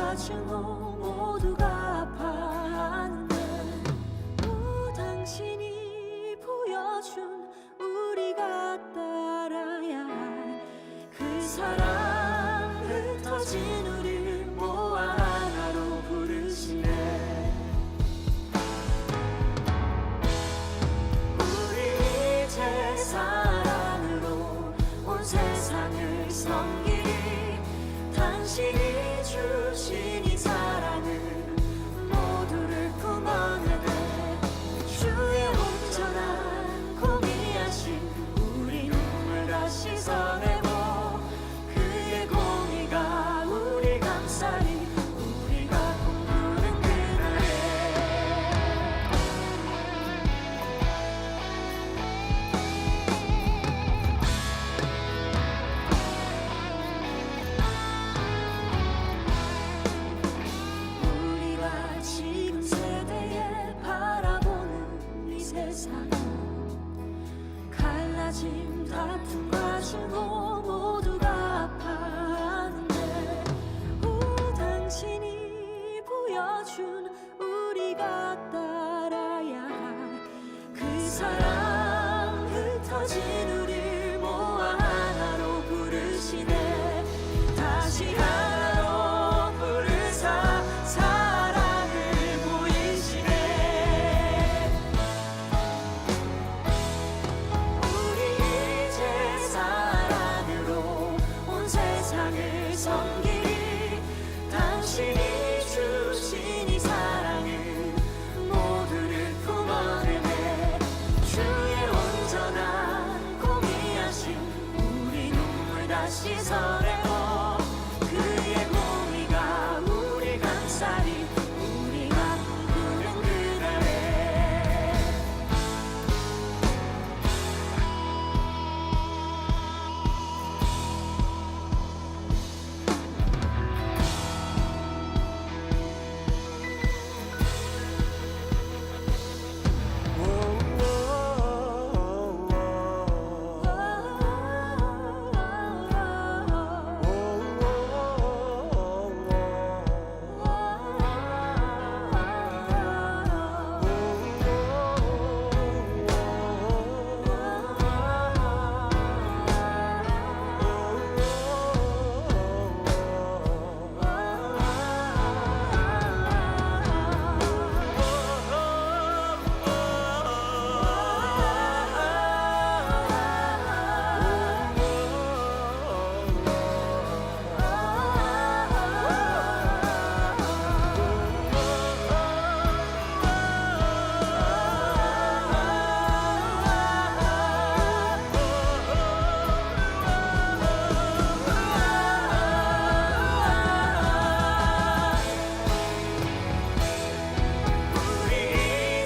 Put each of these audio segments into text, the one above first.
다툼과 증오 모두가 아파하는데 당신이 보여준 우리가 따라야 할 그 사랑 흩어진 우릴 모아 하나로 부르시네. 우리 이제 사랑으로 온 세상을 섬기리. 당신이 주신 이 사랑을 모두를 품어내네. 주의 온전한 공의하심 우리 눈물 다 씻어내고 그의 공의가 우리 감싸리. 우리가 꿈꾸는 그날에 우리가 지금 세대에 바라보는 이 세상 갈라짐 다툼과 증오 모두가 아파하는데 당신이 보여준 우리가 따라야 할 그 사랑 흩어진 우릴 모아 하나로 부르시네. 다시 하나로 부르사 사랑을 보이시네. 우리 이제 사랑으로 온 세상을 섬기리. 당신이 주신 이 사랑을 모두를 품어내네. 주의 온전한 공의하심 우리 눈물 다 씻어내고 그의 공의가 우리 감싸리. 우리가 꿈꾸는 그날에 우리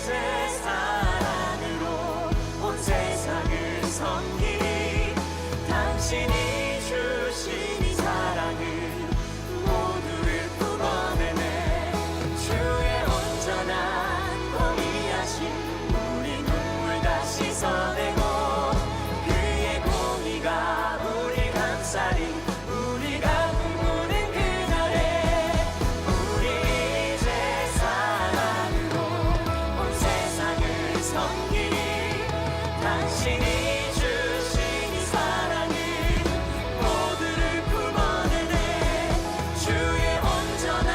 이제 사랑으로 온 세상을 섬기리. 당신이 주신 이 사랑을 모두를 품어내네. 주의 온전한 공의하심 우리 눈물 다 씻어내고 그의 공의가 우리 감싸리. 우리가 꿈꾸는 그날에 우리 이제 사랑으로 온 세상을 섬기리. 당신이 주신 이 사랑을 모두를 품어내네. 주의 온전한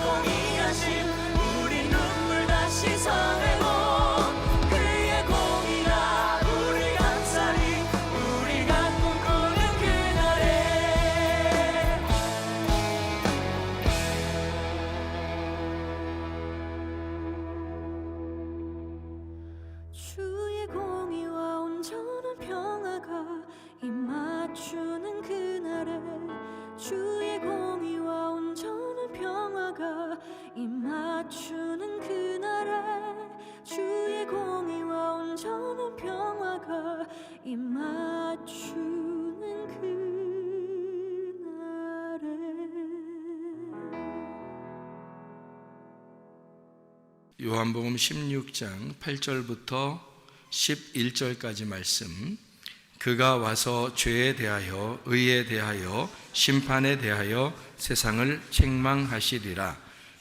공의하심 우리 눈물 다 씻어내고 그의 공의가 우리 감싸리. 우리가 꿈꾸는 그날에 주의 공의와 온전한 평화가 임맞추는 그날에 주의 공의와 온전한 평화가 임맞추는 그날에 주의 공의와 온전한 평화가 임맞추는 그날에 요한복음 16장 8절부터 11절까지 말씀 그가 와서 죄에 대하여 의에 대하여 심판에 대하여 세상을 책망하시리라.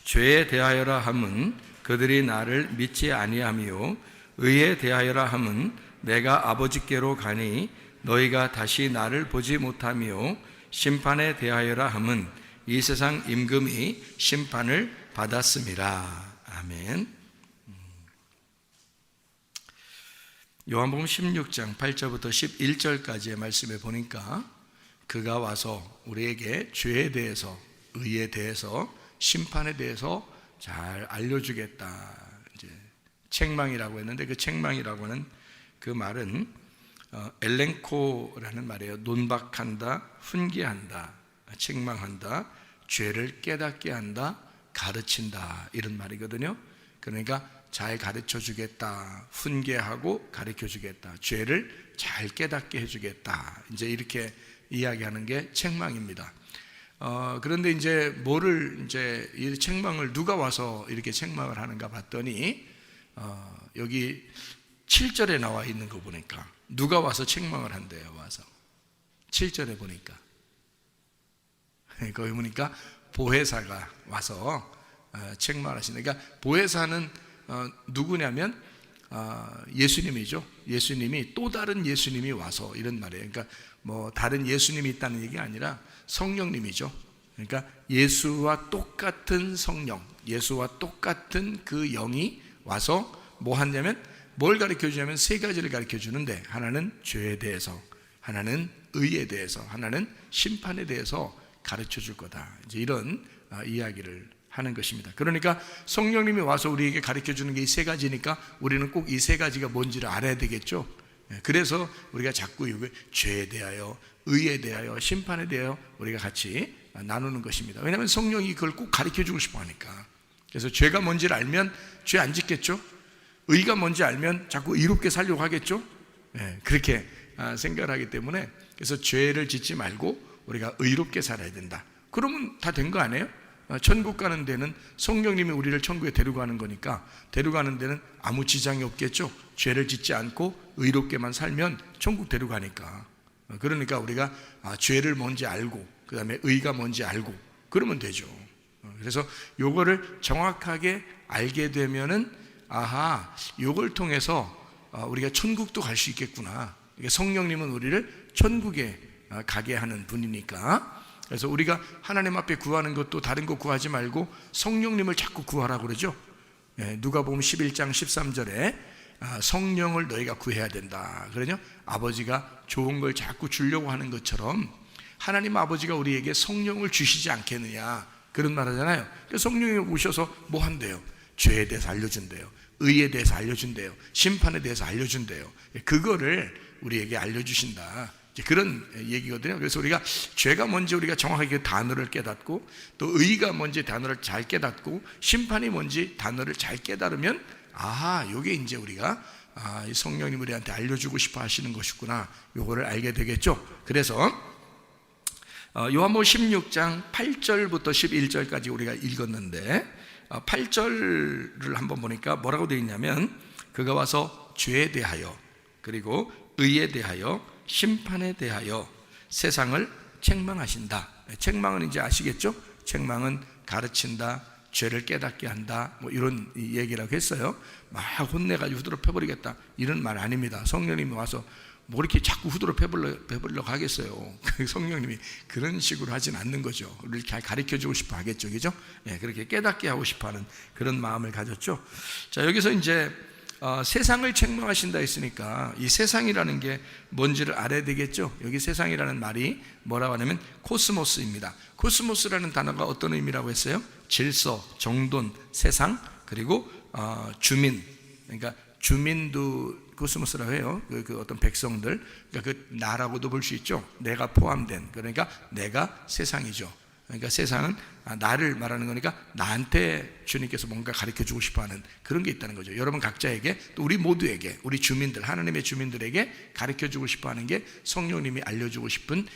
죄에 대하여라 함은 그들이 나를 믿지 아니하며 의에 대하여라 함은 내가 아버지께로 가니 너희가 다시 나를 보지 못하며 심판에 대하여라 함은 이 세상 임금이 심판을 받았음이라. 아멘. 요한복음 16장 8절부터 11절까지의 말씀에 보니까 그가 와서 우리에게 죄에 대해서, 의에 대해서, 심판에 대해서 잘 알려주겠다. 이제 책망이라고 했는데 그 책망이라고 하는 그 말은 엘렌코라는 말이에요. 논박한다, 훈계한다, 책망한다, 죄를 깨닫게 한다, 가르친다, 이런 말이거든요. 그러니까 잘 가르쳐 주겠다, 훈계하고 가르쳐 주겠다, 죄를 잘 깨닫게 해주겠다, 이제 이렇게 이야기하는 게 책망입니다. 그런데 이제 뭐를 이제 이 책망을 누가 와서 이렇게 책망을 하는가 봤더니 여기 7절에 나와 있는 거 보니까 누가 와서 책망을 한대요. 와서 7절에 보니까 거기 보니까 보혜사가 와서 책망을 하시는. 그러니까 보혜사는 누구냐면 예수님이죠. 예수님이, 또 다른 예수님이 와서, 이런 말이에요. 그러니까 뭐 다른 예수님이 있다는 얘기가 아니라 성령님이죠. 그러니까 예수와 똑같은 성령, 예수와 똑같은 그 영이 와서 뭐 하냐면, 뭘 가르쳐 주냐면 세 가지를 가르쳐 주는데, 하나는 죄에 대해서, 하나는 의에 대해서, 하나는 심판에 대해서 가르쳐 줄 거다. 이제 이런 이야기를 하는 것입니다. 그러니까 성령님이 와서 우리에게 가르쳐 주는 게 이 세 가지니까 우리는 꼭 이 세 가지가 뭔지를 알아야 되겠죠. 그래서 우리가 자꾸 이걸 죄에 대하여, 의에 대하여, 심판에 대하여 우리가 같이 나누는 것입니다. 왜냐하면 성령이 그걸 꼭 가르쳐 주고 싶어 하니까. 그래서 죄가 뭔지를 알면 죄 안 짓겠죠. 의가 뭔지 알면 자꾸 의롭게 살려고 하겠죠. 그렇게 생각을 하기 때문에, 그래서 죄를 짓지 말고 우리가 의롭게 살아야 된다. 그러면 다 된 거 아니에요? 천국 가는 데는 성령님이 우리를 천국에 데려가는 거니까, 데려가는 데는 아무 지장이 없겠죠. 죄를 짓지 않고 의롭게만 살면 천국 데려가니까. 그러니까 우리가 죄를 뭔지 알고, 그 다음에 의가 뭔지 알고, 그러면 되죠. 그래서 요거를 정확하게 알게 되면은, 아하, 요걸 통해서 우리가 천국도 갈 수 있겠구나. 성령님은 우리를 천국에 가게 하는 분이니까. 그래서 우리가 하나님 앞에 구하는 것도 다른 거 구하지 말고 성령님을 자꾸 구하라고 그러죠. 누가복음 11장 13절에 성령을 너희가 구해야 된다. 그러죠. 아버지가 좋은 걸 자꾸 주려고 하는 것처럼 하나님 아버지가 우리에게 성령을 주시지 않겠느냐, 그런 말 하잖아요. 성령이 오셔서 뭐 한대요? 죄에 대해서 알려준대요, 의에 대해서 알려준대요, 심판에 대해서 알려준대요. 그거를 우리에게 알려주신다, 그런 얘기거든요. 그래서 우리가 죄가 뭔지 우리가 정확하게 단어를 깨닫고, 또 의가 뭔지 단어를 잘 깨닫고, 심판이 뭔지 단어를 잘 깨달으면, 아하, 요게 이제 우리가 성령님 우리한테 알려주고 싶어 하시는 것이구나, 요거를 알게 되겠죠. 그래서 요한복음 16장 8절부터 11절까지 우리가 읽었는데, 8절을 한번 보니까 뭐라고 되어 있냐면, 그가 와서 죄에 대하여, 그리고 의에 대하여, 심판에 대하여 세상을 책망하신다. 책망은 이제 아시겠죠? 책망은 가르친다, 죄를 깨닫게 한다, 뭐 이런 얘기라고 했어요. 막 혼내가지고 후드로 패버리겠다, 이런 말 아닙니다. 성령님이 와서 뭐 이렇게 자꾸 후드로 패버리려고 하겠어요. 성령님이 그런 식으로 하진 않는 거죠. 우리를 잘 가르쳐주고 싶어 하겠죠, 그죠? 그렇게 깨닫게 하고 싶어 하는 그런 마음을 가졌죠. 자, 여기서 이제 세상을 책망하신다 했으니까 이 세상이라는 게 뭔지를 알아야 되겠죠. 여기 세상이라는 말이 뭐라고 하냐면 코스모스입니다. 코스모스라는 단어가 어떤 의미라고 했어요? 질서, 정돈, 세상, 그리고 주민. 그러니까 주민도 코스모스라고 해요. 그 어떤 백성들, 그러니까 그 나라고도 볼 수 있죠. 내가 포함된, 그러니까 내가 세상이죠. 그러니까 세상은 나를 말하는 거니까 나한테 주님께서 뭔가 가르쳐주고 싶어하는 그런 게 있다는 거죠. 여러분 각자에게, 또 우리 모두에게, 우리 주민들, 하나님의 주민들에게 가르쳐주고 싶어하는 게 성령님이 알려주고 싶은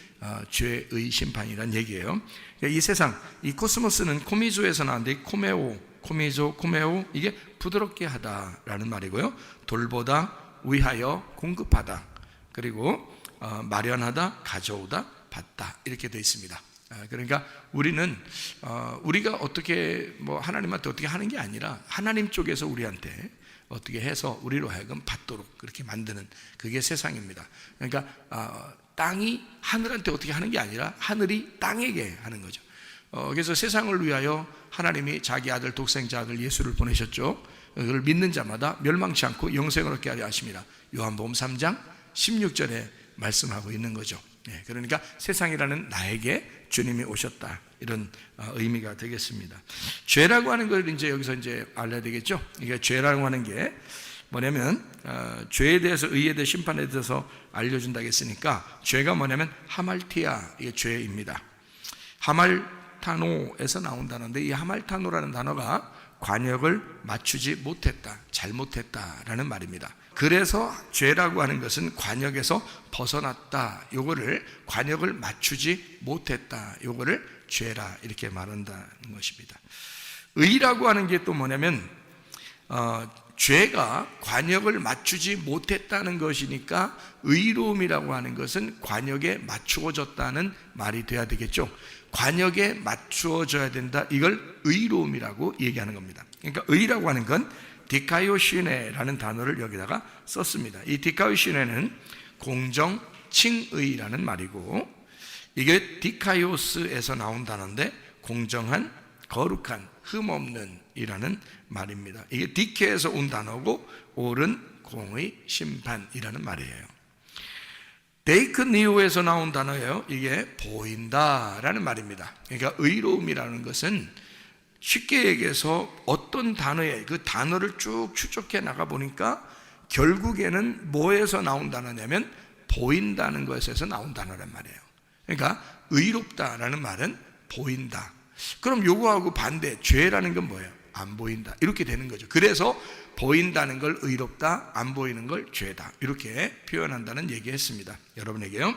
죄의 심판이란 얘기예요. 그러니까 이 세상, 이 코스모스는 코미조에서 나왔는데, 코메오, 이게 부드럽게 하다라는 말이고요. 돌보다, 위하여, 공급하다, 그리고 마련하다, 가져오다, 받다 이렇게 되어 있습니다. 그러니까 우리는 우리가 어떻게 하나님한테 어떻게 하는 게 아니라 하나님 쪽에서 우리한테 어떻게 해서 우리로 하여금 받도록 그렇게 만드는 그게 세상입니다. 그러니까 땅이 하늘한테 어떻게 하는 게 아니라 하늘이 땅에게 하는 거죠. 그래서 세상을 위하여 하나님이 자기 아들 독생자 아들 예수를 보내셨죠. 그걸 믿는 자마다 멸망치 않고 영생을 얻게 하려 하십니다. 요한복음 3장 16절에 말씀하고 있는 거죠. 그러니까 세상이라는 나에게 주님이 오셨다 이런 의미가 되겠습니다. 죄라고 하는 걸 이제 여기서 이제 알아야 되겠죠. 이게 죄라고 하는 게 뭐냐면 죄에 대해서 의에 대해 심판에 대해서 알려준다고 했으니까 죄가 뭐냐면 하말티아 이게 죄입니다. 하말타노에서 나온 단어인데 이 하말타노라는 단어가 관역을 맞추지 못했다, 잘못했다라는 말입니다. 그래서 죄라고 하는 것은 관역에서 벗어났다, 요거를 관역을 맞추지 못했다, 요거를 죄라 이렇게 말한다는 것입니다. 의라고 하는 게 또 뭐냐면 죄가 관역을 맞추지 못했다는 것이니까 의로움이라고 하는 것은 관역에 맞추어졌다는 말이 돼야 되겠죠. 관역에 맞추어져야 된다, 이걸 의로움이라고 얘기하는 겁니다. 그러니까 의라고 하는 건 디카이오시네라는 단어를 여기다가 썼습니다. 이 디카이오시네는 공정, 칭의라는 말이고 이게 디카이오스에서 나온 단어인데 공정한, 거룩한, 흠없는 이라는 말입니다. 이게 디케에서 온 단어고 옳은, 공의, 심판이라는 말이에요. 데이크니오에서 나온 단어예요. 이게 보인다라는 말입니다. 그러니까 의로움이라는 것은 쉽게 얘기해서 어떤 단어에 그 단어를 쭉 추적해 나가 보니까 결국에는 뭐에서 나온 단어냐면 보인다는 것에서 나온 단어란 말이에요. 그러니까 의롭다라는 말은 보인다. 그럼 요거하고 반대 죄라는 건 뭐예요? 안 보인다 이렇게 되는 거죠. 그래서 보인다는 걸 의롭다, 안 보이는 걸 죄다 이렇게 표현한다는 얘기했습니다. 여러분에게요.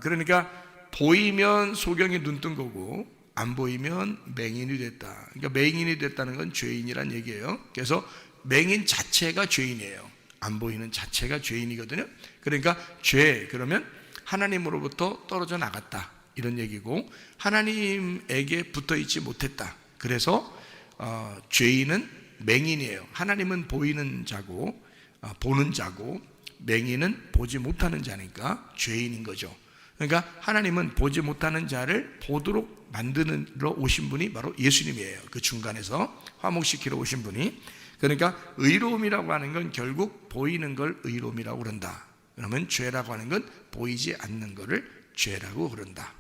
그러니까 보이면 소경이 눈뜬 거고 안 보이면 맹인이 됐다. 그러니까 맹인이 됐다는 건 죄인이란 얘기예요. 그래서 맹인 자체가 죄인이에요. 안 보이는 자체가 죄인이거든요. 그러니까 죄 그러면 하나님으로부터 떨어져 나갔다 이런 얘기고 하나님에게 붙어있지 못했다. 그래서 죄인은 맹인이에요. 하나님은 보이는 자고 보는 자고 맹인은 보지 못하는 자니까 죄인인 거죠. 그러니까 하나님은 보지 못하는 자를 보도록 만드러 오신 분이 바로 예수님이에요. 그 중간에서 화목시키러 오신 분이. 그러니까 의로움이라고 하는 건 결국 보이는 걸 의로움이라고 그런다. 그러면 죄라고 하는 건 보이지 않는 것을 죄라고 그런다.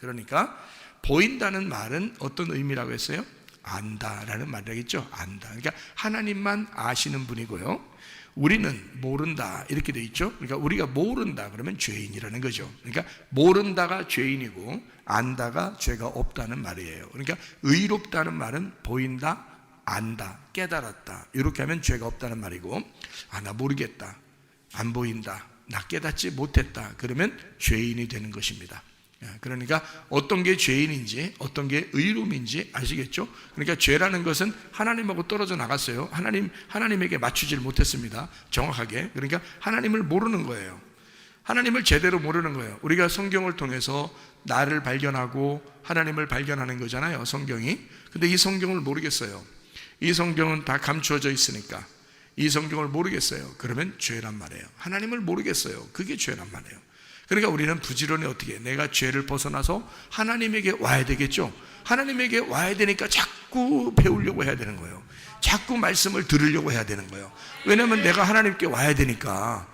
그러니까 보인다는 말은 어떤 의미라고 했어요? 안다라는 말이겠죠. 안다. 그러니까 하나님만 아시는 분이고요. 우리는 모른다 이렇게 돼 있죠. 그러니까 우리가 모른다 그러면 죄인이라는 거죠. 그러니까 모른다가 죄인이고 안다가 죄가 없다는 말이에요. 그러니까 의롭다는 말은 보인다, 안다, 깨달았다 이렇게 하면 죄가 없다는 말이고 나 모르겠다, 안 보인다, 나 깨닫지 못했다 그러면 죄인이 되는 것입니다. 그러니까 어떤 게 죄인인지 어떤 게 의로움인지 아시겠죠? 그러니까 죄라는 것은 하나님하고 떨어져 나갔어요. 하나님에게 맞추질 못했습니다. 정확하게. 그러니까 하나님을 모르는 거예요. 하나님을 제대로 모르는 거예요. 우리가 성경을 통해서 나를 발견하고 하나님을 발견하는 거잖아요, 성경이. 근데 이 성경을 모르겠어요. 이 성경은 다 감추어져 있으니까 이 성경을 모르겠어요. 그러면 죄란 말이에요. 하나님을 모르겠어요. 그게 죄란 말이에요. 그러니까 우리는 부지런히 어떻게 내가 죄를 벗어나서 하나님에게 와야 되겠죠. 하나님에게 와야 되니까 자꾸 배우려고 해야 되는 거예요. 자꾸 말씀을 들으려고 해야 되는 거예요. 왜냐하면 내가 하나님께 와야 되니까.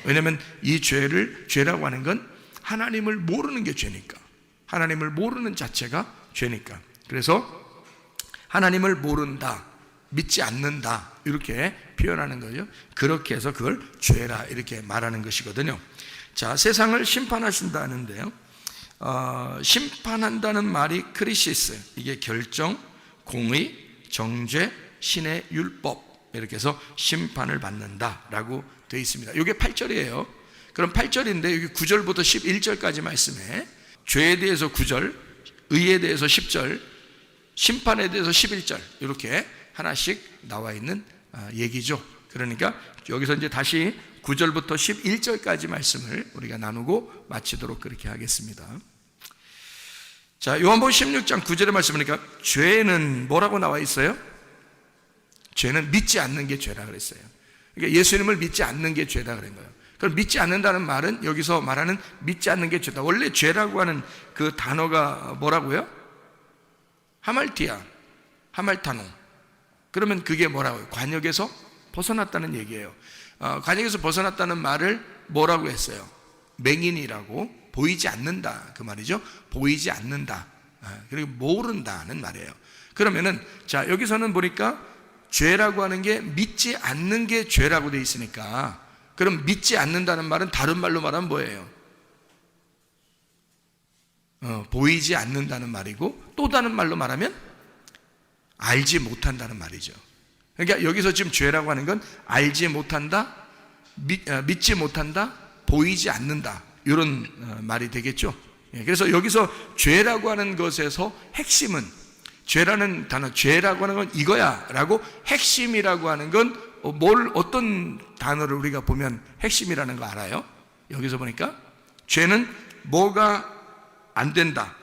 왜냐하면 이 죄라고 하는 건 하나님을 모르는 게 죄니까. 하나님을 모르는 자체가 죄니까. 그래서 하나님을 모른다, 믿지 않는다 이렇게 표현하는 거죠. 그렇게 해서 그걸 죄라 이렇게 말하는 것이거든요. 자, 세상을 심판하신다는데요. 심판한다는 말이 크리시스, 이게 결정, 공의, 정죄, 신의 율법 이렇게 해서 심판을 받는다라고 되어 있습니다. 이게 8절이에요. 그럼 8절인데 여기 9절부터 11절까지 말씀에 죄에 대해서 9절, 의에 대해서 10절, 심판에 대해서 11절 이렇게 하나씩 나와 있는 얘기죠. 그러니까 여기서 이제 다시 9절부터 11절까지 말씀을 우리가 나누고 마치도록 그렇게 하겠습니다. 자, 요한복음 16장 9절의 말씀이니까 죄는 뭐라고 나와 있어요? 죄는 믿지 않는 게 죄라 그랬어요. 그러니까 예수님을 믿지 않는 게 죄다 그런 거예요. 그럼 믿지 않는다는 말은 여기서 말하는 믿지 않는 게 죄다. 원래 죄라고 하는 그 단어가 뭐라고요? 하말티아, 하말타노. 그러면 그게 뭐라고요? 관역에서 벗어났다는 얘기예요. 관역에서 벗어났다는 말을 뭐라고 했어요? 맹인이라고, 보이지 않는다 그 말이죠. 보이지 않는다, 그리고 모른다는 말이에요. 그러면은 자, 여기서는 보니까 죄라고 하는 게 믿지 않는 게 죄라고 돼 있으니까, 그럼 믿지 않는다는 말은 다른 말로 말하면 뭐예요? 보이지 않는다는 말이고, 또 다른 말로 말하면 알지 못한다는 말이죠. 그러니까 여기서 지금 죄라고 하는 건 알지 못한다, 믿지 못한다, 보이지 않는다, 이런 말이 되겠죠. 그래서 여기서 죄라고 하는 것에서 핵심은, 죄라는 단어, 죄라고 하는 건 이거야 라고, 핵심이라고 하는 건 어떤 단어를 우리가 보면 핵심이라는 거 알아요? 여기서 보니까 죄는 뭐가 안 된다,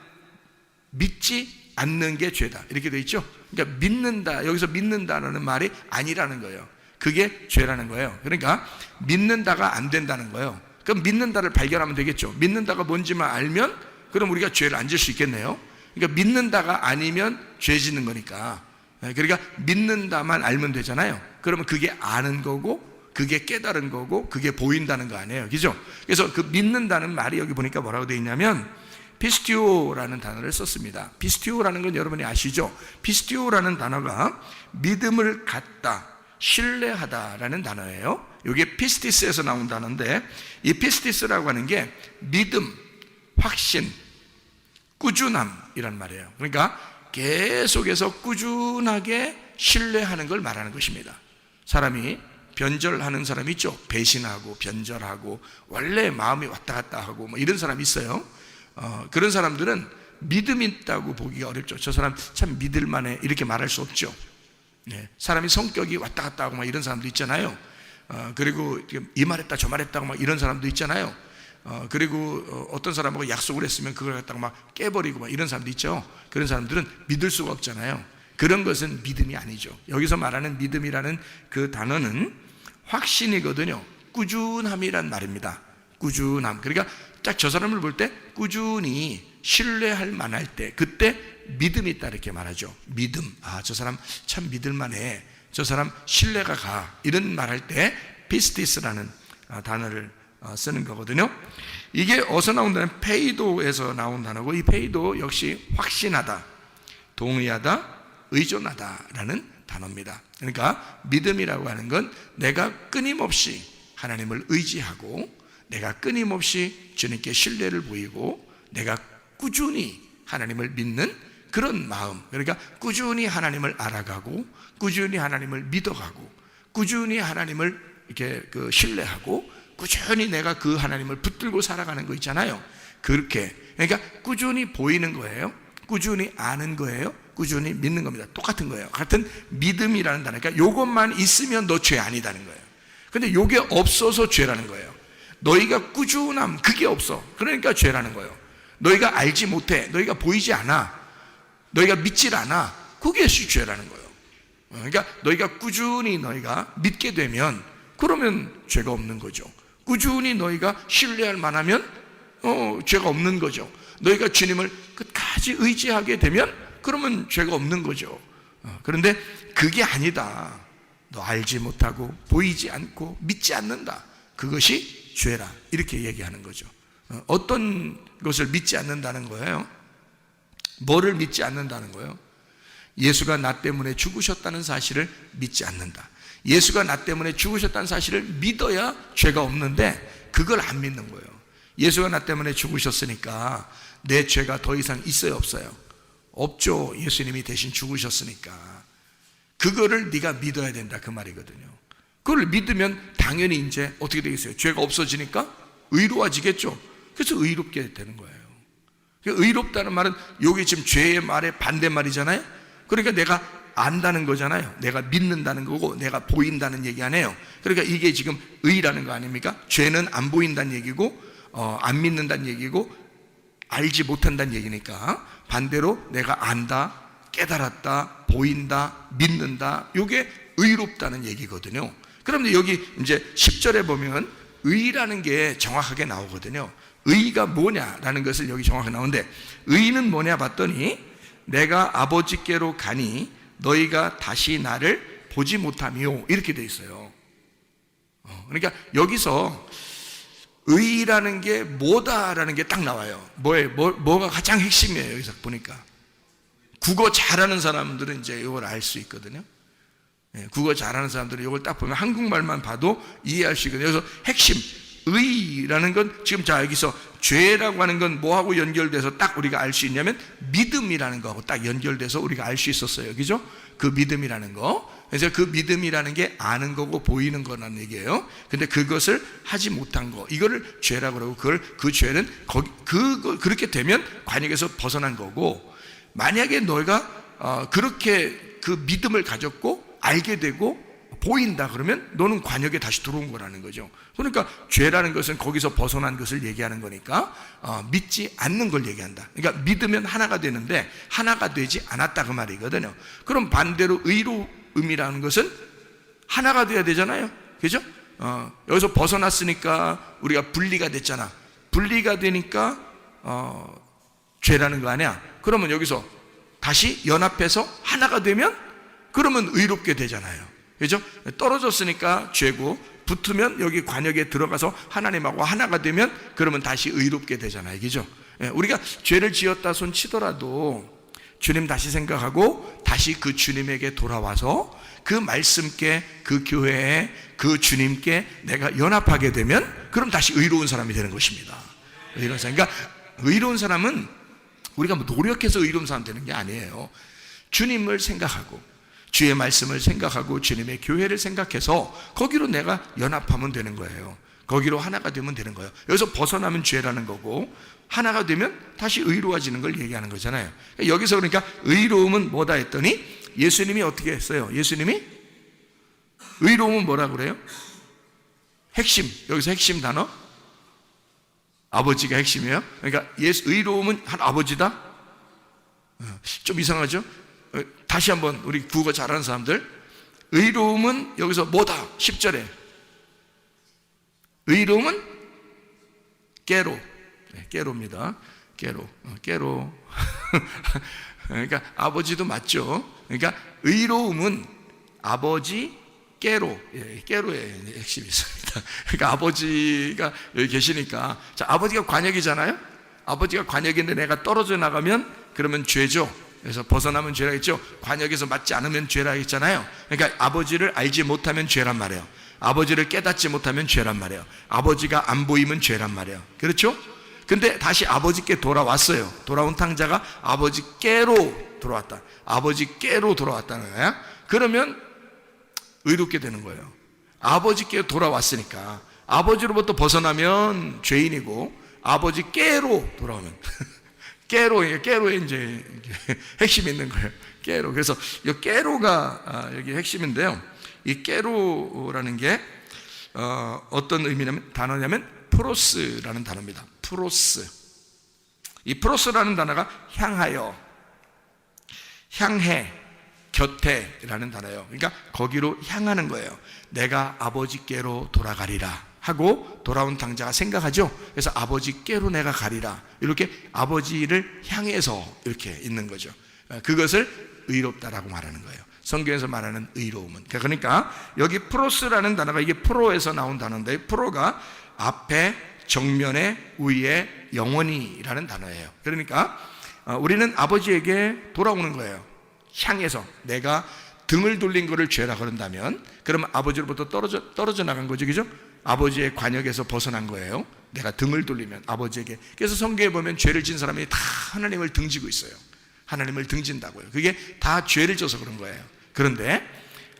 믿지 않는 게 죄다, 이렇게 돼 있죠. 그러니까 믿는다, 여기서 믿는다라는 말이 아니라는 거예요. 그게 죄라는 거예요. 그러니까 믿는다가 안 된다는 거예요. 그럼 믿는다를 발견하면 되겠죠. 믿는다가 뭔지만 알면 그럼 우리가 죄를 안 질 수 있겠네요. 그러니까 믿는다가 아니면 죄 짓는 거니까, 그러니까 믿는다만 알면 되잖아요. 그러면 그게 아는 거고, 그게 깨달은 거고, 그게 보인다는 거 아니에요, 그죠? 그래서 그 믿는다는 말이 여기 보니까 뭐라고 되어 있냐면 피스티오라는 단어를 썼습니다. 피스티오라는 건 여러분이 아시죠? 피스티오라는 단어가 믿음을 갖다, 신뢰하다라는 단어예요. 이게 피스티스에서 나온 단어인데, 이 피스티스라고 하는 게 믿음, 확신, 꾸준함이란 말이에요. 그러니까 계속해서 꾸준하게 신뢰하는 걸 말하는 것입니다. 사람이 변절하는 사람이 있죠. 배신하고 변절하고 원래 마음이 왔다 갔다 하고 뭐 이런 사람이 있어요. 그런 사람들은 믿음이 있다고 보기가 어렵죠. 저 사람 참 믿을만해, 이렇게 말할 수 없죠. 사람이 성격이 왔다 갔다 하고 막 이런 사람도 있잖아요. 그리고 이 말했다 저 말했다고 막 이런 사람도 있잖아요. 그리고 어떤 사람하고 약속을 했으면 그걸 갖다가 막 깨버리고 막 이런 사람도 있죠. 그런 사람들은 믿을 수가 없잖아요. 그런 것은 믿음이 아니죠. 여기서 말하는 믿음이라는 그 단어는 확신이거든요. 꾸준함이란 말입니다. 꾸준함. 그러니까 딱 저 사람을 볼 때 꾸준히 신뢰할 만할 때, 그때 믿음이 있다 이렇게 말하죠. 믿음. 아, 저 사람 참 믿을만해, 저 사람 신뢰가 가, 이런 말할 때 피스티스라는 단어를 쓰는 거거든요. 이게 어디서 나온다는, 페이도에서 나온 단어고, 이 페이도 역시 확신하다, 동의하다, 의존하다라는 단어입니다. 그러니까 믿음이라고 하는 건 내가 끊임없이 하나님을 의지하고, 내가 끊임없이 주님께 신뢰를 보이고, 내가 꾸준히 하나님을 믿는 그런 마음. 그러니까 꾸준히 하나님을 알아가고, 꾸준히 하나님을 믿어가고, 꾸준히 하나님을 이렇게 신뢰하고, 꾸준히 내가 그 하나님을 붙들고 살아가는 거 있잖아요. 그렇게, 그러니까 꾸준히 보이는 거예요. 꾸준히 아는 거예요. 꾸준히 믿는 겁니다. 똑같은 거예요. 같은 믿음이라는 단어. 그러니까 요것만 있으면 너 죄 아니다는 거예요. 근데 요게 없어서 죄라는 거예요. 너희가 꾸준함, 그게 없어. 그러니까 죄라는 거예요. 너희가 알지 못해, 너희가 보이지 않아, 너희가 믿질 않아, 그게 죄라는 거예요. 그러니까 너희가 꾸준히 너희가 믿게 되면 그러면 죄가 없는 거죠. 꾸준히 너희가 신뢰할 만하면 죄가 없는 거죠. 너희가 주님을 끝까지 의지하게 되면 그러면 죄가 없는 거죠. 그런데 그게 아니다. 너 알지 못하고 보이지 않고 믿지 않는다, 그것이 죄라, 이렇게 얘기하는 거죠. 어떤 것을 믿지 않는다는 거예요? 뭐를 믿지 않는다는 거예요? 예수가 나 때문에 죽으셨다는 사실을 믿지 않는다. 예수가 나 때문에 죽으셨다는 사실을 믿어야 죄가 없는데 그걸 안 믿는 거예요. 예수가 나 때문에 죽으셨으니까 내 죄가 더 이상 있어요, 없어요? 없죠. 예수님이 대신 죽으셨으니까. 그거를 네가 믿어야 된다, 그 말이거든요. 그걸 믿으면 당연히 이제 어떻게 되겠어요? 죄가 없어지니까 의로워지겠죠. 그래서 의롭게 되는 거예요. 의롭다는 말은 여기 지금 죄의 말의 반대말이잖아요. 그러니까 내가 안다는 거잖아요. 내가 믿는다는 거고 내가 보인다는 얘기 아니에요. 그러니까 이게 지금 의라는 거 아닙니까? 죄는 안 보인다는 얘기고 안 믿는다는 얘기고 알지 못한다는 얘기니까 반대로 내가 안다, 깨달았다, 보인다, 믿는다, 이게 의롭다는 얘기거든요. 그런데 여기 이제 10절에 보면 의라는 게 정확하게 나오거든요. 의가 뭐냐라는 것을 여기 정확하게 나오는데, 의는 뭐냐 봤더니 내가 아버지께로 가니 너희가 다시 나를 보지 못하며, 이렇게 돼 있어요. 그러니까 여기서 의라는 게 뭐다라는 게 딱 나와요. 뭐가 가장 핵심이에요. 여기서 보니까 국어 잘하는 사람들은 이제 이걸 알 수 있거든요. 국어 잘하는 사람들은 이걸 딱 보면 한국말만 봐도 이해할 수 있거든요. 그래서 핵심 의라는 건 지금 자 여기서 죄라고 하는 건 뭐하고 연결돼서 딱 우리가 알 수 있냐면 믿음이라는 거하고 딱 연결돼서 우리가 알 수 있었어요. 그죠? 그 믿음이라는 거. 그래서 그 믿음이라는 게 아는 거고 보이는 거라는 얘기예요. 근데 그것을 하지 못한 거, 이거를 죄라고 그러고 그 죄는 그렇게 되면 관역에서 벗어난 거고, 만약에 너희가 그렇게 그 믿음을 가졌고 알게 되고 보인다 그러면 너는 관역에 다시 들어온 거라는 거죠. 그러니까 죄라는 것은 거기서 벗어난 것을 얘기하는 거니까 믿지 않는 걸 얘기한다. 그러니까 믿으면 하나가 되는데 하나가 되지 않았다 그 말이거든요. 그럼 반대로 의로움이라는 것은 하나가 돼야 되잖아요. 그죠? 여기서 벗어났으니까 우리가 분리가 됐잖아. 분리가 되니까 죄라는 거 아니야. 그러면 여기서 다시 연합해서 하나가 되면 그러면 의롭게 되잖아요. 그죠? 떨어졌으니까 죄고, 붙으면 여기 관역에 들어가서 하나님하고 하나가 되면 그러면 다시 의롭게 되잖아요. 그죠? 우리가 죄를 지었다 손 치더라도 주님 다시 생각하고 다시 그 주님에게 돌아와서 그 말씀께, 그 교회에, 그 주님께 내가 연합하게 되면 그럼 다시 의로운 사람이 되는 것입니다. 의로운 사람. 그러니까 의로운 사람은 우리가 뭐 노력해서 의로운 사람 되는 게 아니에요. 주님을 생각하고 주의 말씀을 생각하고 주님의 교회를 생각해서 거기로 내가 연합하면 되는 거예요. 거기로 하나가 되면 되는 거예요. 여기서 벗어나면 죄라는 거고 하나가 되면 다시 의로워지는 걸 얘기하는 거잖아요. 여기서 그러니까 의로움은 뭐다 했더니 예수님이 어떻게 했어요? 예수님이 의로움은 뭐라 그래요? 핵심, 여기서 핵심 단어 아버지가 핵심이에요. 그러니까 의로움은 한 아버지다? 좀 이상하죠? 다시 한번 우리 국어 잘하는 사람들, 의로움은 여기서 뭐다? 10절에 의로움은 깨로, 깨로입니다. 깨로. 그러니까 아버지도 맞죠. 그러니까 의로움은 아버지 깨로, 깨로의 핵심이 있습니다. 그러니까 아버지가 여기 계시니까, 자, 아버지가 관역이잖아요. 아버지가 관역인데 내가 떨어져 나가면 그러면 죄죠. 그래서 벗어나면 죄라 했죠. 관역에서 맞지 않으면 죄라 했잖아요. 그러니까 아버지를 알지 못하면 죄란 말이에요. 아버지를 깨닫지 못하면 죄란 말이에요. 아버지가 안 보이면 죄란 말이에요. 그렇죠? 근데 다시 아버지께 돌아왔어요. 돌아온 탕자가 아버지께로 돌아왔다. 아버지께로 돌아왔다는 거야. 그러면 의롭게 되는 거예요. 아버지께 돌아왔으니까. 아버지로부터 벗어나면 죄인이고 아버지께로 돌아오면 깨로에 이제 핵심이 있는 거예요. 깨로. 그래서 이 깨로가 여기 핵심인데요. 이 깨로라는 게 어떤 의미냐면 단어냐면 프로스라는 단어입니다. 프로스. 이 프로스라는 단어가 향하여, 향해, 곁에라는 단어예요. 그러니까 거기로 향하는 거예요. 내가 아버지께로 돌아가리라 하고 돌아온 당자가 생각하죠. 그래서 아버지께로 내가 가리라. 이렇게 아버지를 향해서 이렇게 있는 거죠. 그것을 의롭다라고 말하는 거예요. 성경에서 말하는 의로움은. 그러니까 여기 프로스라는 단어가 이게 프로에서 나온 단어인데, 프로가 앞에, 정면에, 위에, 영원히라는 단어예요. 그러니까 우리는 아버지에게 돌아오는 거예요. 향해서. 내가 등을 돌린 것을 죄라 그런다면 그러면 아버지로부터 떨어져 나간 거죠. 그죠? 아버지의 관역에서 벗어난 거예요. 내가 등을 돌리면 아버지에게. 그래서 성경에 보면 죄를 진 사람이 다 하나님을 등지고 있어요. 하나님을 등진다고요. 그게 다 죄를 져서 그런 거예요. 그런데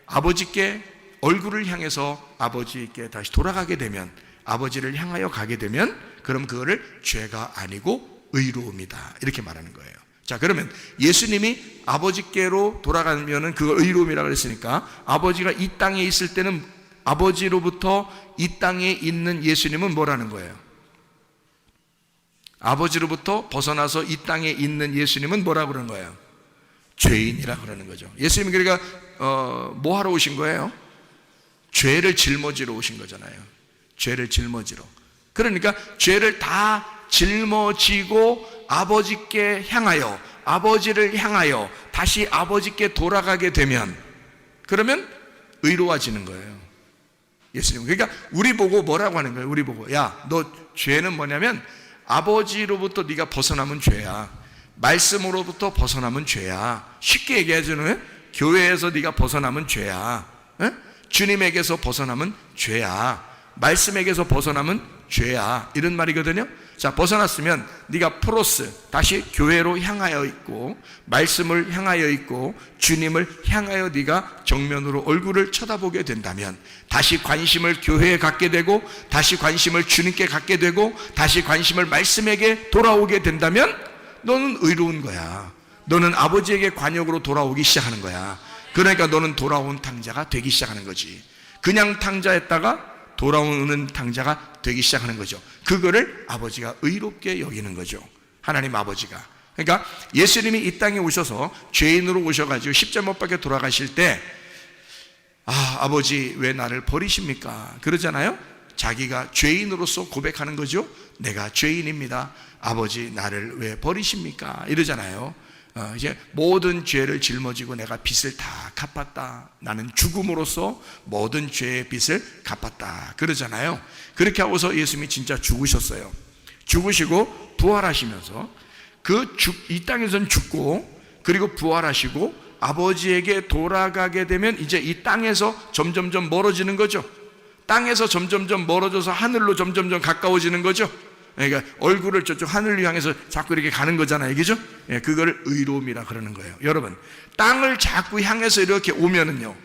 아버지께 얼굴을 향해서 아버지께 다시 돌아가게 되면, 아버지를 향하여 가게 되면 그럼 그거를 죄가 아니고 의로움이다 이렇게 말하는 거예요. 자, 그러면 예수님이 아버지께로 돌아가면은 그걸 의로움이라고 그랬으니까 아버지가 이 땅에 있을 때는 아버지로부터 이 땅에 있는 예수님은 뭐라는 거예요? 아버지로부터 벗어나서 이 땅에 있는 예수님은 뭐라고 그러는 거예요? 죄인이라 그러는 거죠. 예수님이 그러니까 뭐 하러 오신 거예요? 죄를 짊어지러 오신 거잖아요. 죄를 짊어지러. 그러니까 죄를 다 짊어지고 아버지께 향하여, 아버지를 향하여 다시 아버지께 돌아가게 되면, 그러면 의로워지는 거예요. 예수님. 그러니까 우리 보고 뭐라고 하는 거예요? 우리 보고, 야, 너 죄는 뭐냐면 아버지로부터 네가 벗어나면 죄야. 말씀으로부터 벗어나면 죄야. 쉽게 얘기하자면 교회에서 네가 벗어나면 죄야. 에? 주님에게서 벗어나면 죄야. 말씀에게서 벗어나면 죄야. 이런 말이거든요. 자, 벗어났으면 네가 프로스, 다시 교회로 향하여 있고 말씀을 향하여 있고 주님을 향하여 네가 정면으로 얼굴을 쳐다보게 된다면, 다시 관심을 교회에 갖게 되고 다시 관심을 주님께 갖게 되고 다시 관심을 말씀에게 돌아오게 된다면 너는 의로운 거야. 너는 아버지에게 관역으로 돌아오기 시작하는 거야. 그러니까 너는 돌아온 탕자가 되기 시작하는 거지. 그냥 탕자였다가 돌아오는 탕자가 되기 시작하는 거죠. 그거를 아버지가 의롭게 여기는 거죠. 하나님 아버지가. 그러니까 예수님이 이 땅에 오셔서 죄인으로 오셔가지고 십자가 못 박혀 돌아가실 때, 아버지 왜 나를 버리십니까? 그러잖아요. 자기가 죄인으로서 고백하는 거죠. 내가 죄인입니다. 아버지 나를 왜 버리십니까? 이러잖아요. 이제 모든 죄를 짊어지고 내가 빚을 다 갚았다. 나는 죽음으로써 모든 죄의 빚을 갚았다. 그러잖아요. 그렇게 하고서 예수님이 진짜 죽으셨어요. 죽으시고 부활하시면서 이 땅에서는 죽고 그리고 부활하시고 아버지에게 돌아가게 되면 이제 이 땅에서 점점점 멀어지는 거죠. 땅에서 점점점 멀어져서 하늘로 점점점 가까워지는 거죠. 그러니까 얼굴을 저쪽 하늘을 향해서 자꾸 이렇게 가는 거잖아요. 그죠? 예, 그걸 의로움이라 그러는 거예요. 여러분, 땅을 자꾸 향해서 이렇게 오면은요,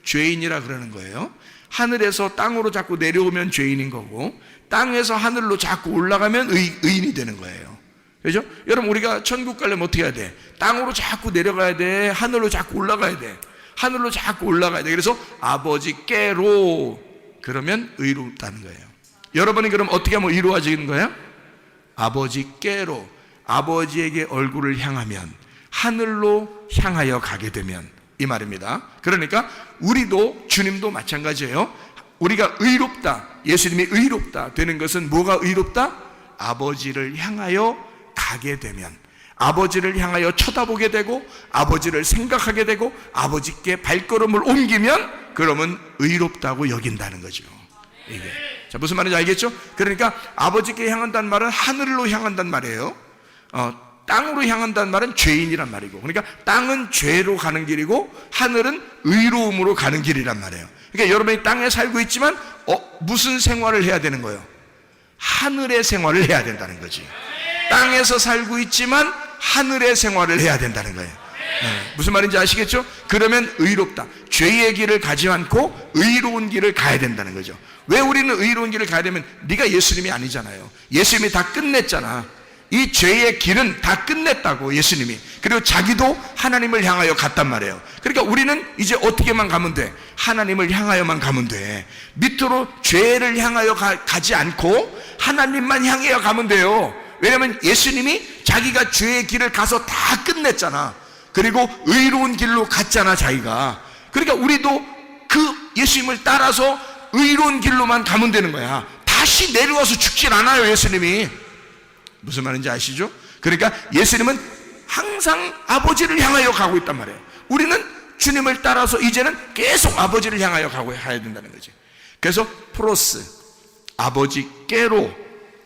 죄인이라 그러는 거예요. 하늘에서 땅으로 자꾸 내려오면 죄인인 거고, 땅에서 하늘로 자꾸 올라가면 의인이 되는 거예요. 그죠? 여러분, 우리가 천국 가려면 어떻게 해야 돼? 땅으로 자꾸 내려가야 돼. 하늘로 자꾸 올라가야 돼. 하늘로 자꾸 올라가야 돼. 그래서 아버지께로, 그러면 의롭다는 거예요. 여러분이 그럼 어떻게 하면 이루어지는 거예요? 아버지께로, 아버지에게 얼굴을 향하면, 하늘로 향하여 가게 되면, 이 말입니다. 그러니까 우리도, 주님도 마찬가지예요. 우리가 의롭다, 예수님이 의롭다 되는 것은 뭐가 의롭다? 아버지를 향하여 가게 되면, 아버지를 향하여 쳐다보게 되고 아버지를 생각하게 되고 아버지께 발걸음을 옮기면, 그러면 의롭다고 여긴다는 거죠. 이게. 자, 무슨 말인지 알겠죠? 그러니까 아버지께 향한다는 말은 하늘로 향한다는 말이에요. 땅으로 향한다는 말은 죄인이란 말이고, 그러니까 땅은 죄로 가는 길이고 하늘은 의로움으로 가는 길이란 말이에요. 그러니까 여러분이 땅에 살고 있지만 무슨 생활을 해야 되는 거예요? 하늘의 생활을 해야 된다는 거지. 땅에서 살고 있지만 하늘의 생활을 해야 된다는 거예요. 무슨 말인지 아시겠죠? 그러면 의롭다. 죄의 길을 가지 않고 의로운 길을 가야 된다는 거죠. 왜 우리는 의로운 길을 가야 되면, 네가 예수님이 아니잖아요. 예수님이 다 끝냈잖아. 이 죄의 길은 다 끝냈다고, 예수님이. 그리고 자기도 하나님을 향하여 갔단 말이에요. 그러니까 우리는 이제 어떻게만 가면 돼? 하나님을 향하여만 가면 돼. 밑으로 죄를 향하여 가지 않고 하나님만 향하여 가면 돼요. 왜냐하면 예수님이 자기가 죄의 길을 가서 다 끝냈잖아. 그리고 의로운 길로 갔잖아, 자기가. 그러니까 우리도 그 예수님을 따라서 의로운 길로만 가면 되는 거야. 다시 내려와서 죽질 않아요, 예수님이. 무슨 말인지 아시죠? 그러니까 예수님은 항상 아버지를 향하여 가고 있단 말이에요. 우리는 주님을 따라서 이제는 계속 아버지를 향하여 가야 된다는 거지. 그래서 프로스, 아버지께로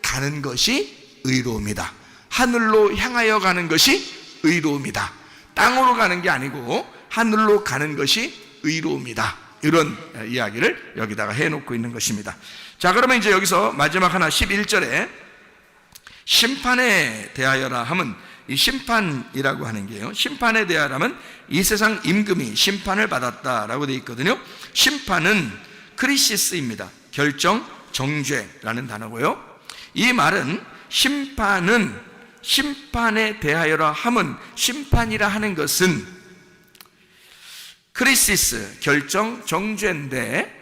가는 것이 의로움이다. 하늘로 향하여 가는 것이 의로움이다. 땅으로 가는 게 아니고 하늘로 가는 것이 의로움이다. 이런 이야기를 여기다가 해놓고 있는 것입니다. 자, 그러면 이제 여기서 마지막 하나 11절에 심판에 대하여라 하면, 이 심판이라고 하는 게요, 심판에 대하여라 하면 이 세상 임금이 심판을 받았다라고 되어 있거든요. 심판은 크리시스입니다. 결정, 정죄라는 단어고요. 이 말은 심판은 심판에 대하여라 함은, 심판이라 하는 것은 크리시스, 결정, 정죄인데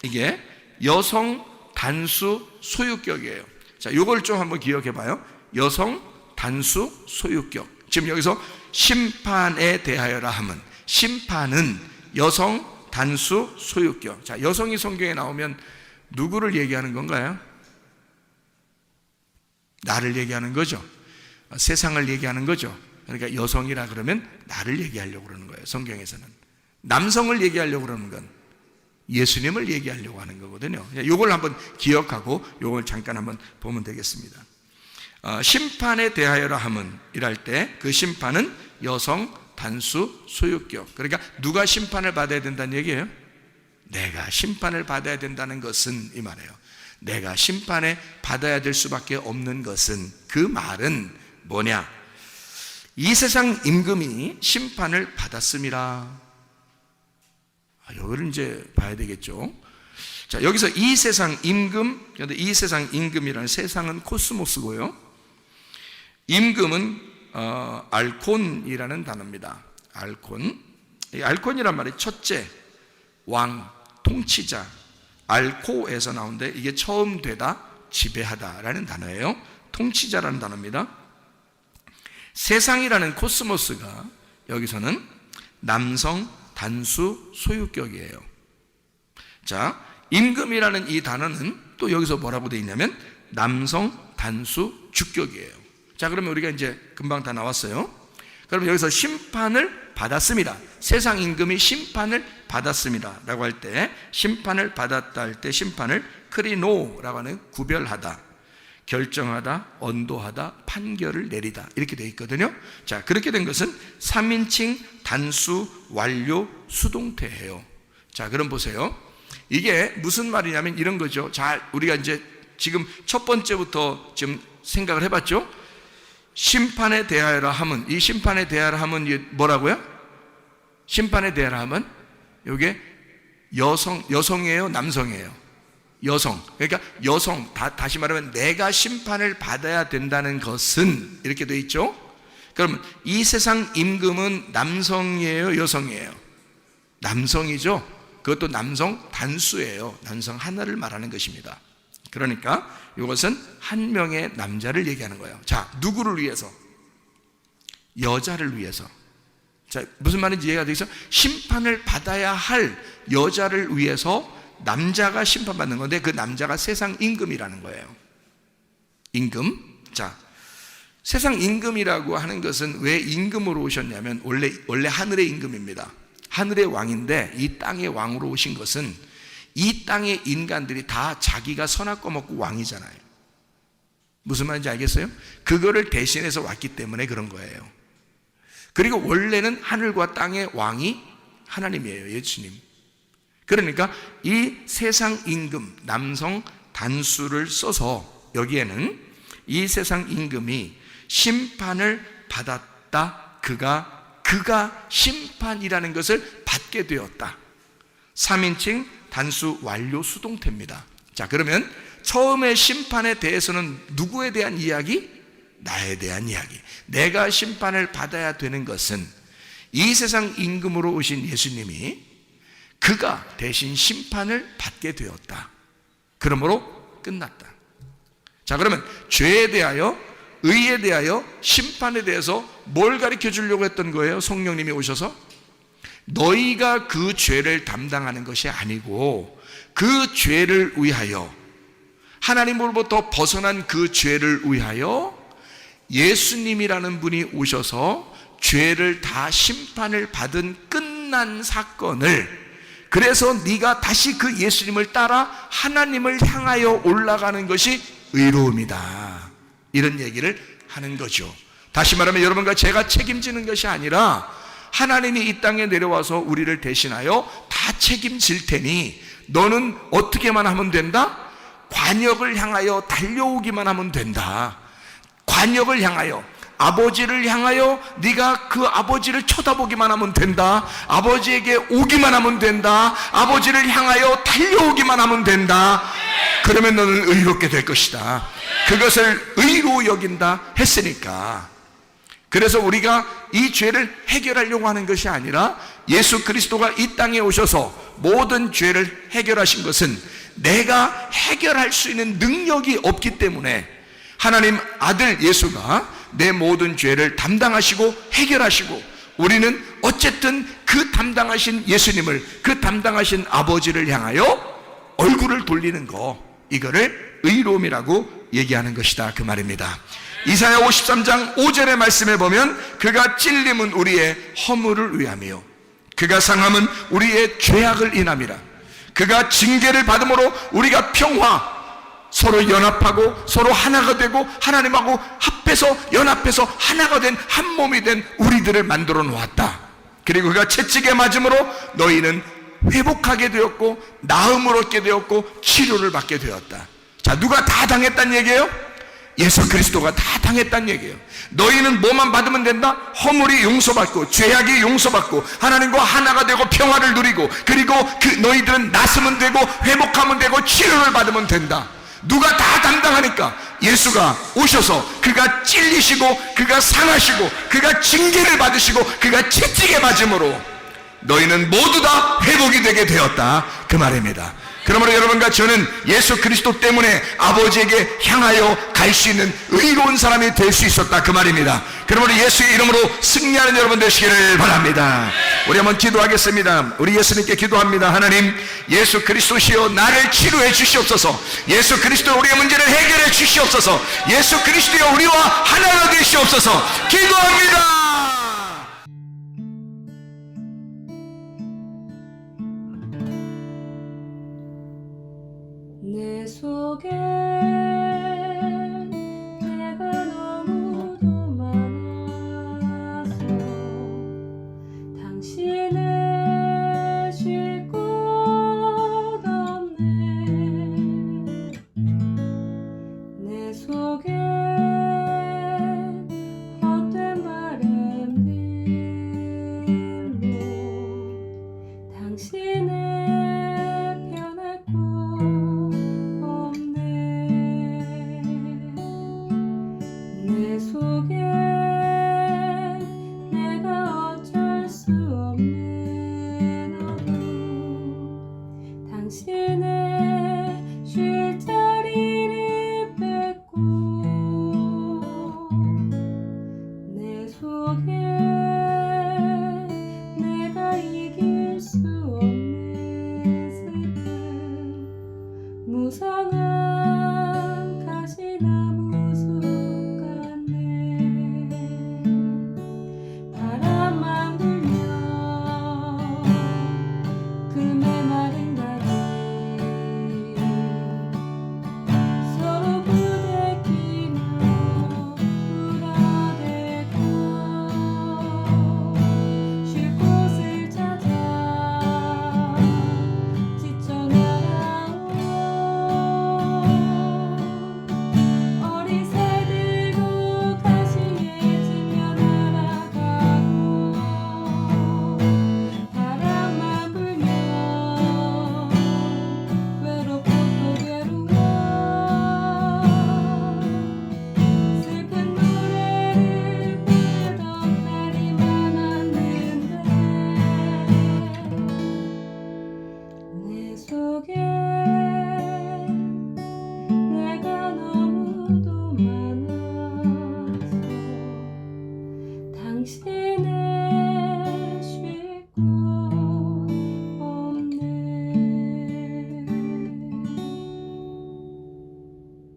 이게 여성 단수 소유격이에요. 자, 요걸 좀 한번 기억해 봐요. 여성 단수 소유격. 지금 여기서 심판에 대하여라 함은, 심판은 여성 단수 소유격. 자, 여성이 성경에 나오면 누구를 얘기하는 건가요? 나를 얘기하는 거죠. 세상을 얘기하는 거죠. 그러니까 여성이라 그러면 나를 얘기하려고 그러는 거예요. 성경에서는 남성을 얘기하려고 그러는 건 예수님을 얘기하려고 하는 거거든요. 이걸 한번 기억하고 이걸 잠깐 한번 보면 되겠습니다. 심판에 대하여라 함은 이랄 때 그 심판은 여성 단수 소유격. 그러니까 누가 심판을 받아야 된다는 얘기예요? 내가 심판을 받아야 된다는 것은, 이 말이에요. 내가 심판에 받아야 될 수밖에 없는 것은, 그 말은 뭐냐? 이 세상 임금이 심판을 받았습니다. 이걸 이제 봐야 되겠죠. 자, 여기서 이 세상 임금, 그런데 이 세상 임금이라는, 세상은 코스모스고요. 임금은 알콘이라는 단어입니다. 알콘. 이 알콘이란 말이 첫째, 왕, 통치자, 알코에서 나오는데 이게 처음 되다, 지배하다라는 단어예요. 통치자라는 단어입니다. 세상이라는 코스모스가 여기서는 남성 단수 소유격이에요. 자, 임금이라는 이 단어는 또 여기서 뭐라고 되어 있냐면 남성 단수 주격이에요. 자, 그러면 우리가 이제 금방 다 나왔어요. 그러면 여기서 심판을 받았습니다. 세상 임금이 심판을 받았습니다 라고 할 때, 심판을 받았다 할 때 심판을 크리노라고 하는 구별하다, 결정하다, 언도하다, 판결을 내리다 이렇게 되어 있거든요. 자, 그렇게 된 것은 3인칭 단수 완료 수동태예요. 자, 그럼 보세요. 이게 무슨 말이냐면 이런 거죠. 자, 우리가 이제 지금 첫 번째부터 지금 생각을 해봤죠. 심판에 대하여라 함은, 이 심판에 대하여라 함은 뭐라고요? 심판에 대하여라 함은 이게 여성이에요, 남성이에요? 여성. 그러니까 여성, 다시 말하면 내가 심판을 받아야 된다는 것은, 이렇게 되어 있죠. 그러면 이 세상 임금은 남성이에요, 여성이에요? 남성이죠. 그것도 남성 단수예요. 남성 하나를 말하는 것입니다. 그러니까 이것은 한 명의 남자를 얘기하는 거예요. 자, 누구를 위해서? 여자를 위해서. 자, 무슨 말인지 이해가 되겠어요? 심판을 받아야 할 여자를 위해서 남자가 심판받는 건데, 그 남자가 세상 임금이라는 거예요. 임금. 자, 세상 임금이라고 하는 것은 왜 임금으로 오셨냐면 원래 하늘의 임금입니다. 하늘의 왕인데 이 땅의 왕으로 오신 것은, 이 땅의 인간들이 다 자기가 선악과 먹고 왕이잖아요. 무슨 말인지 알겠어요? 그거를 대신해서 왔기 때문에 그런 거예요. 그리고 원래는 하늘과 땅의 왕이 하나님이에요, 예수님. 그러니까 이 세상 임금, 남성 단수를 써서 여기에는 이 세상 임금이 심판을 받았다, 그가 심판이라는 것을 받게 되었다. 3인칭 단수 완료 수동태입니다. 자, 그러면 처음에 심판에 대해서는 누구에 대한 이야기? 나에 대한 이야기. 내가 심판을 받아야 되는 것은 이 세상 임금으로 오신 예수님이, 그가 대신 심판을 받게 되었다. 그러므로 끝났다. 자, 그러면 죄에 대하여, 의에 대하여, 심판에 대해서 뭘 가르쳐 주려고 했던 거예요? 성령님이 오셔서 너희가 그 죄를 담당하는 것이 아니고 그 죄를 위하여, 하나님으로부터 벗어난 그 죄를 위하여 예수님이라는 분이 오셔서 죄를 다 심판을 받은 끝난 사건을, 그래서 네가 다시 그 예수님을 따라 하나님을 향하여 올라가는 것이 의로움이다, 이런 얘기를 하는 거죠. 다시 말하면 여러분과 제가 책임지는 것이 아니라 하나님이 이 땅에 내려와서 우리를 대신하여 다 책임질 테니 너는 어떻게만 하면 된다? 관역을 향하여 달려오기만 하면 된다. 관역을 향하여, 아버지를 향하여 네가 그 아버지를 쳐다보기만 하면 된다. 아버지에게 오기만 하면 된다. 아버지를 향하여 달려오기만 하면 된다. 그러면 너는 의롭게 될 것이다. 그것을 의로 여긴다 했으니까. 그래서 우리가 이 죄를 해결하려고 하는 것이 아니라 예수 그리스도가 이 땅에 오셔서 모든 죄를 해결하신 것은 내가 해결할 수 있는 능력이 없기 때문에 하나님 아들 예수가 내 모든 죄를 담당하시고 해결하시고, 우리는 어쨌든 그 담당하신 예수님을, 그 담당하신 아버지를 향하여 얼굴을 돌리는 거, 이거를 의로움이라고 얘기하는 것이다, 그 말입니다. 이사야 53장 5절의 말씀에 보면 그가 찔림은 우리의 허물을 위함이요 그가 상함은 우리의 죄악을 인함이라. 그가 징계를 받음으로 우리가 평화, 서로 연합하고 서로 하나가 되고 하나님하고 합해서 연합해서 하나가 된 한 몸이 된 우리들을 만들어 놓았다. 그리고 그가 채찍에 맞음으로 너희는 회복하게 되었고 나음을 얻게 되었고 치료를 받게 되었다. 자, 누가 다 당했단 얘기예요? 예수 그리스도가 다 당했단 얘기예요. 너희는 뭐만 받으면 된다? 허물이 용서받고 죄악이 용서받고 하나님과 하나가 되고 평화를 누리고, 그리고 그 너희들은 낫으면 되고 회복하면 되고 치료를 받으면 된다. 누가 다 담당하니까 예수가 오셔서 그가 찔리시고 그가 상하시고 그가 징계를 받으시고 그가 채찍에 맞음으로 너희는 모두 다 회복이 되게 되었다, 그 말입니다. 그러므로 여러분과 저는 예수 그리스도 때문에 아버지에게 향하여 갈 수 있는 의로운 사람이 될 수 있었다, 그 말입니다. 그러므로 예수의 이름으로 승리하는 여러분 되시기를 바랍니다. 우리 한번 기도하겠습니다. 우리 예수님께 기도합니다. 하나님, 예수 그리스도시여 나를 치료해 주시옵소서. 예수 그리스도 우리의 문제를 해결해 주시옵소서. 예수 그리스도여 우리와 하나가 되시옵소서. 기도합니다. 내 속에 내가 너무도 많아서 당신을 쉴 곳 없네. 내 속에 헛된 바램들로 당신을 변할 곳 내 속에 내가 어쩔 수 없는 어둠, 당신의 쉴 자리를 뺏고 내 속에 내가 이길 수 없는 슬픔, 무성한